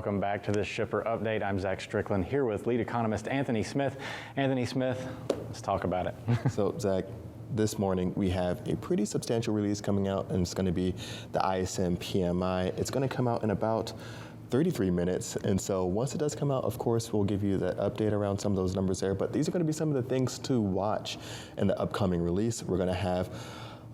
welcome back to this Shipper Update. I'm Zach Strickland here with lead economist Anthony Smith. Anthony Smith, let's talk about it. So, Zach, this morning we have a pretty substantial release coming out, and it's going to be the ISM PMI. It's going to come out in about 33 minutes, and so once it does come out, of course, we'll give you the update around some of those numbers there, but these are going to be some of the things to watch in the upcoming release. We're going to have,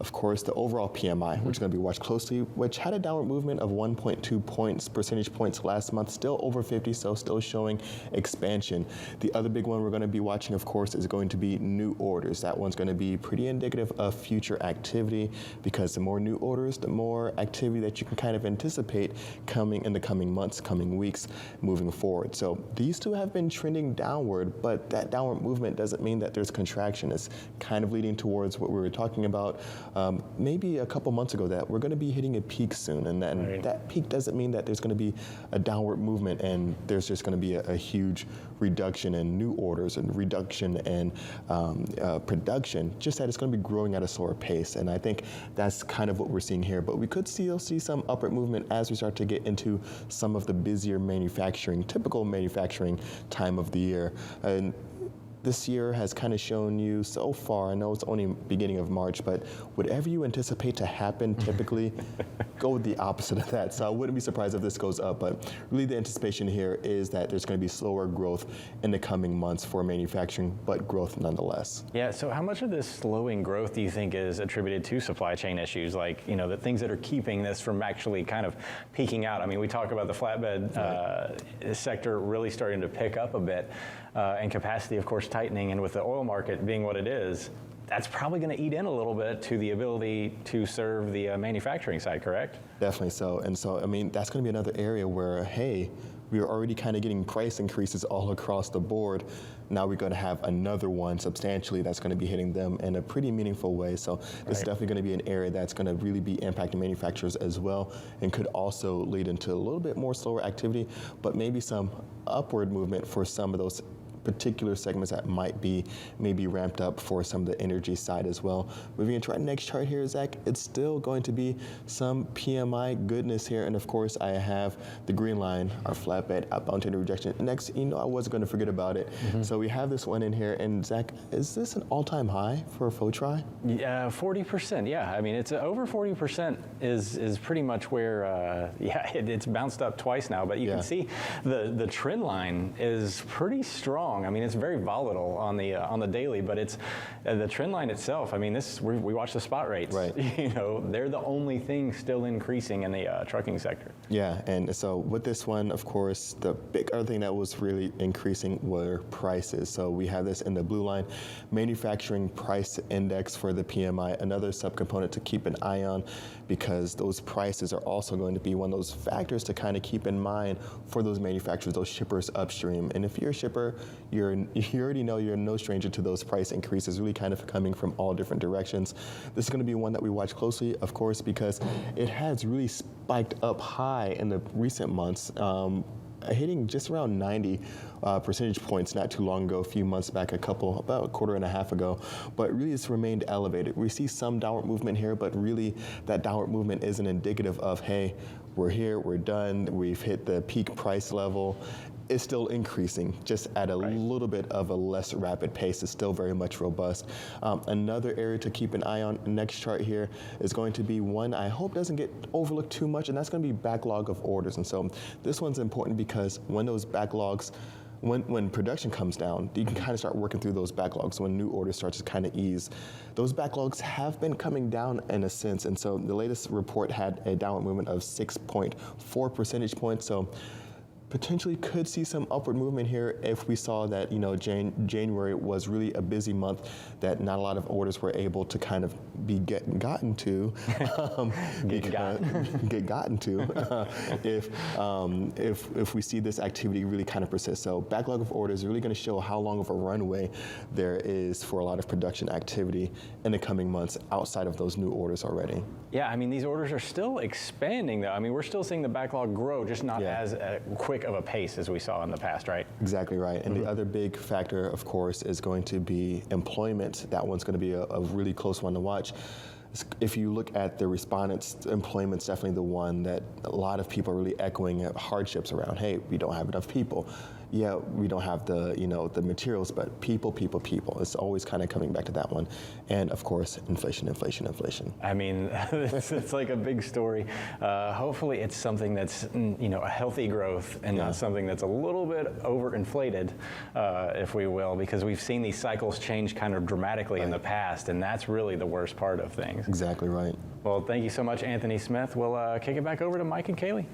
of course, the overall PMI, which is going to be watched closely, which had a downward movement of 1.2 percentage points last month, still over 50, so still showing expansion. The other big one we're going to be watching, of course, is going to be new orders. That one's going to be pretty indicative of future activity, because the more new orders, the more activity that you can kind of anticipate coming in the coming months, coming weeks, moving forward. So these two have been trending downward, but that downward movement doesn't mean that there's contraction. It's kind of leading towards what we were talking about maybe a couple months ago, that we're going to be hitting a peak soon, and then that peak doesn't mean that there's going to be a downward movement and there's just going to be a huge reduction in new orders and reduction in production, just that it's going to be growing at a slower pace. And I think that's kind of what we're seeing here, but we could still see some upward movement as we start to get into some of the busier typical manufacturing time of the year. And this year has kind of shown you so far, I know it's only beginning of March, but whatever you anticipate to happen typically, go with the opposite of that. So I wouldn't be surprised if this goes up, but really the anticipation here is that there's going to be slower growth in the coming months for manufacturing, but growth nonetheless. Yeah, so how much of this slowing growth do you think is attributed to supply chain issues, like, you know, the things that are keeping this from actually kind of peaking out? I mean, we talk about the flatbed sector really starting to pick up a bit, and capacity, of course, tightening, and with the oil market being what it is, that's probably going to eat in a little bit to the ability to serve the manufacturing side, correct? Definitely so. And so, I mean, that's going to be another area where, hey, we're already kind of getting price increases all across the board. Now we're going to have another one substantially that's going to be hitting them in a pretty meaningful way. So this is definitely going to be an area that's going to really be impacting manufacturers as well, and could also lead into a little bit more slower activity, but maybe some upward movement for some of those particular segments that might be maybe ramped up for some of the energy side as well. Moving into our next chart here, Zach, it's still going to be some PMI goodness here. And of course, I have the green line, our flatbed outbound tender rejection. Next, you know, I wasn't going to forget about it. So we have this one in here. And Zach, is this an all-time high for a FOTRI? Yeah, 40%. Yeah, I mean, it's over 40% is pretty much where, it's bounced up twice now. But you can see the trend line is pretty strong. I mean, it's very volatile on the daily, but it's the trend line itself. I mean, we watch the spot rates. Right. You know, they're the only thing still increasing in the trucking sector. Yeah, and so with this one, of course, the big other thing that was really increasing were prices. So we have this in the blue line, manufacturing price index for the PMI, another subcomponent to keep an eye on, because those prices are also going to be one of those factors to kind of keep in mind for those manufacturers, those shippers upstream. And if you're a shipper, you already know you're no stranger to those price increases really kind of coming from all different directions. This is going to be one that we watch closely, of course, because it has really spiked up high in the recent months, hitting just around 90 percentage points not too long ago, a few months back, about a quarter and a half ago, but really it's remained elevated. We see some downward movement here, but really that downward movement isn't indicative of, hey, we're here, we're done, we've hit the peak price level. It's still increasing, just at a little bit of a less rapid pace. It's still very much robust. Another area to keep an eye on, next chart here, is going to be one I hope doesn't get overlooked too much, and that's going to be backlog of orders. And so this one's important because when those backlogs, when production comes down, you can kind of start working through those backlogs. When new orders start to kind of ease, those backlogs have been coming down in a sense. And so the latest report had a downward movement of 6.4 percentage points. So potentially could see some upward movement here if we saw that, you know, January was really a busy month, that not a lot of orders were able to kind of be gotten to if we see this activity really kind of persist. So backlog of orders is really going to show how long of a runway there is for a lot of production activity in the coming months outside of those new orders already. Yeah, I mean, these orders are still expanding though. I mean, we're still seeing the backlog grow, just not as quick of a pace as we saw in the past, right? Exactly right. And the other big factor, of course, is going to be employment. That one's going to be a really close one to watch. if you look at the respondents, employment's definitely the one that a lot of people are really echoing hardships around. Hey, we don't have enough people. Yeah, we don't have the the materials, but people. It's always kind of coming back to that one. And of course, inflation. I mean, it's like a big story. Hopefully, it's something that's a healthy growth and not something that's a little bit overinflated, if we will, because we've seen these cycles change kind of dramatically in the past, and that's really the worst part of things. Exactly right. Well, thank you so much, Anthony Smith. We'll kick it back over to Mike and Kaylee.